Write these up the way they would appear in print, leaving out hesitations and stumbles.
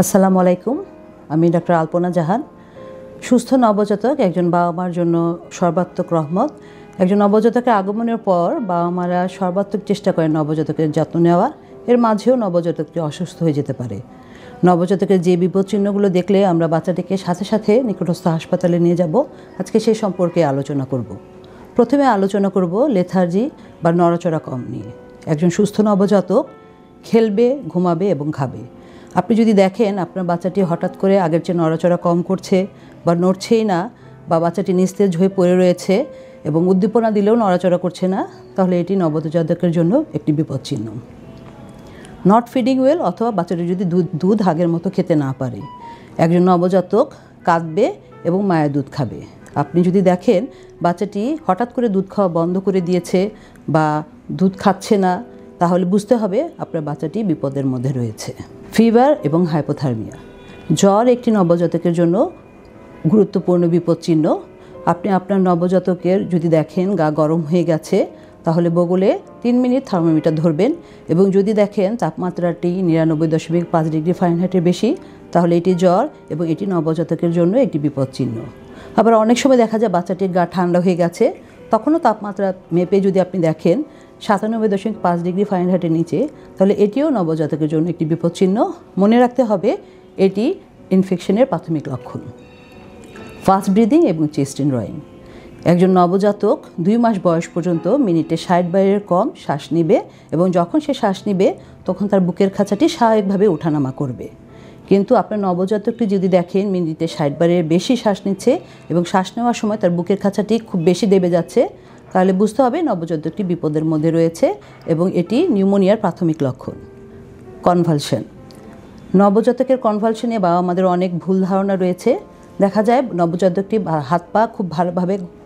আসসালামু আলাইকুম। আমি ডক্টর আলপনা জাহান। সুস্থ নবজাতক একজন বাবা মার জন্য সর্বাত্মক রহমত। একজন নবজাতকের আগমনের পর বাবা মারা সর্বাত্মক চেষ্টা করেন নবজাতকের যত্ন নেওয়ার। এর মাঝেও নবজাতকটি অসুস্থ হয়ে যেতে পারে। নবজাতকের যে বিপদ চিহ্নগুলো দেখলে আমরা বাচ্চাটিকে সাথে সাথে নিকটস্থ হাসপাতালে নিয়ে যাব, আজকে সেই সম্পর্কে আলোচনা করব। প্রথমে আলোচনা করব লেথার্জি বা নড়াচড়া কম নিয়ে। একজন সুস্থ নবজাতক খেলবে, ঘুমাবে এবং খাবে। আপনি যদি দেখেন আপনার বাচ্চাটি হঠাৎ করে আগের চেয়ে নড়াচড়া কম করছে বা নড়ছেই না, বা বাচ্চাটি নিস্তেজ হয়ে পড়ে রয়েছে এবং উদ্দীপনা দিলেও নড়াচড়া করছে না, তাহলে এটি নবজাতকের জন্য একটি বিপদ চিহ্ন। নট ফিডিং ওয়েল অথবা বাচ্চাটি যদি দুধ আগের মতো খেতে না পারে। একজন নবজাতক কাঁদবে এবং মায়ের দুধ খাবে। আপনি যদি দেখেন বাচ্চাটি হঠাৎ করে দুধ খাওয়া বন্ধ করে দিয়েছে বা দুধ খাচ্ছে না, তাহলে বুঝতে হবে আপনার বাচ্চাটি বিপদের মধ্যে রয়েছে। ফিভার এবং হাইপোথার্মিয়া। জ্বর একটি নবজাতকের জন্য গুরুত্বপূর্ণ বিপদ চিহ্ন। আপনি আপনার নবজাতকের যদি দেখেন গা গরম হয়ে গেছে, তাহলে বগলে 3 মিনিট থার্মোমিটার ধরবেন এবং যদি দেখেন তাপমাত্রাটি 99.5 ডিগ্রি ফারেনহাইটের বেশি, তাহলে এটি জ্বর এবং এটি নবজাতকের জন্য একটি বিপদ চিহ্ন। আবার অনেক সময় দেখা যায় বাচ্চাটির গা ঠান্ডা হয়ে গেছে, তখনও তাপমাত্রা মেপে যদি আপনি দেখেন 97.5 ডিগ্রি ফারেনহাইটের নিচে, তাহলে এটিও নবজাতকের জন্য একটি বিপদ চিহ্ন। মনে রাখতে হবে এটি ইনফেকশনের প্রাথমিক লক্ষণ। ফাস্ট ব্রিদিং এবং চেস্ট ইনরয়িং। একজন নবজাতক 2 মাস বয়স পর্যন্ত মিনিটে 60 বারের কম শ্বাস নিবে এবং যখন সে শ্বাস নিবে তখন তার বুকের খাঁচাটি স্বাভাবিকভাবে ওঠানামা করবে। কিন্তু আপনার নবজাতকটি যদি দেখেন মিনিটে 60 বারের বেশি শ্বাস নিচ্ছে এবং শ্বাস নেওয়ার সময় তার বুকের খাঁচাটি খুব বেশি দেবে যাচ্ছে, তাহলে বুঝতে হবে নবজাতকটি বিপদের মধ্যে রয়েছে এবং এটি নিউমোনিয়ার প্রাথমিক লক্ষণ। কনভালশন। নবজাতকের কনভালশন নিয়ে বাবা মাদের অনেক ভুল ধারণা রয়েছে। দেখা যায় নবজাতকটি হাত পা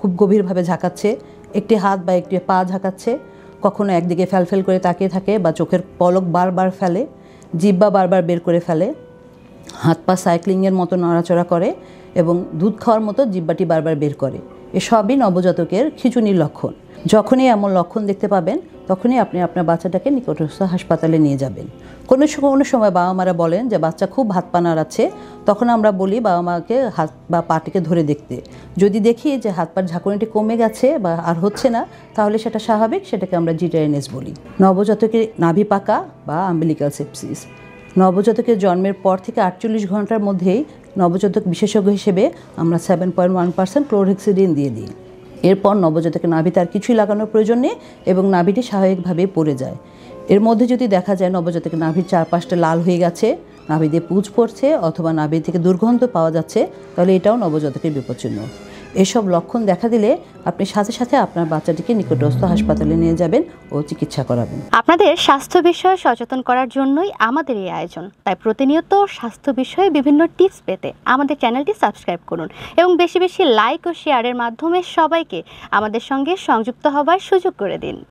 খুব গভীরভাবে ঝাঁকাচ্ছে, একটি হাত বা একটি পা ঝাঁকাচ্ছে, কখনো একদিকে ফ্যালফেল করে তাকিয়ে থাকে বা চোখের পলক বারবার ফেলে, জিহ্বা বারবার বের করে ফেলে, হাত পা সাইক্লিংয়ের মতো নড়াচড়া করে এবং দুধ খাওয়ার মতো জিহ্বাটি বারবার বের করে। এসবই নবজাতকের খিঁচুনির লক্ষণ। যখনই এমন লক্ষণ দেখতে পাবেন তখনই আপনি আপনার বাচ্চাটাকে নিকটস্থ হাসপাতালে নিয়ে যাবেন। কোনো সময় বাবা মারা বলেন যে বাচ্চা খুব হাত পা নাড়াচ্ছে, তখন আমরা বলি বাবা মাকে হাত বা পাটিকে ধরে দেখতে। যদি দেখি যে হাত পার ঝাঁকুনিটি কমে গেছে বা আর হচ্ছে না, তাহলে সেটা স্বাভাবিক, সেটাকে আমরা জিটাইনেস বলি। নবজাতকের নাভি পাকা বা আম্বিলিকাল সেপসিস। নবজাতকের জন্মের পর থেকে 48 ঘন্টার মধ্যেই নবজাতক বিশেষজ্ঞ হিসেবে আমরা 7.1% ক্লোরহেক্সিডিন দিয়ে দিই। এরপর নবজাতকের নাভিতে আর কিছুই লাগানোর প্রয়োজন নেই এবং নাভিটি স্বাভাবিকভাবে পড়ে যায়। এর মধ্যে যদি দেখা যায় নবজাতকের নাভির চারপাশটা লাল হয়ে গেছে, নাভি দিয়ে পুঁজ পড়ছে অথবা নাভি থেকে দুর্গন্ধ পাওয়া যাচ্ছে, তাহলে এটাও নবজাতকের বিপদচিহ্ন। এসব লক্ষণ দেখা দিলে আপনি সাথে সাথে আপনার বাচ্চাটিকে নিকটস্থ হাসপাতালে নিয়ে যাবেন ও চিকিৎসা করাবেন। আপনাদের স্বাস্থ্য বিষয়ে সচেতন করার জন্যই আমাদের এই আয়োজন। তাই প্রতিনিয়ত স্বাস্থ্য বিষয়ে বিভিন্ন টিপস পেতে আমাদের চ্যানেলটি সাবস্ক্রাইব করুন এবং বেশি বেশি লাইক ও শেয়ারের মাধ্যমে সবাইকে আমাদের সঙ্গে সংযুক্ত হবার সুযোগ করে দিন।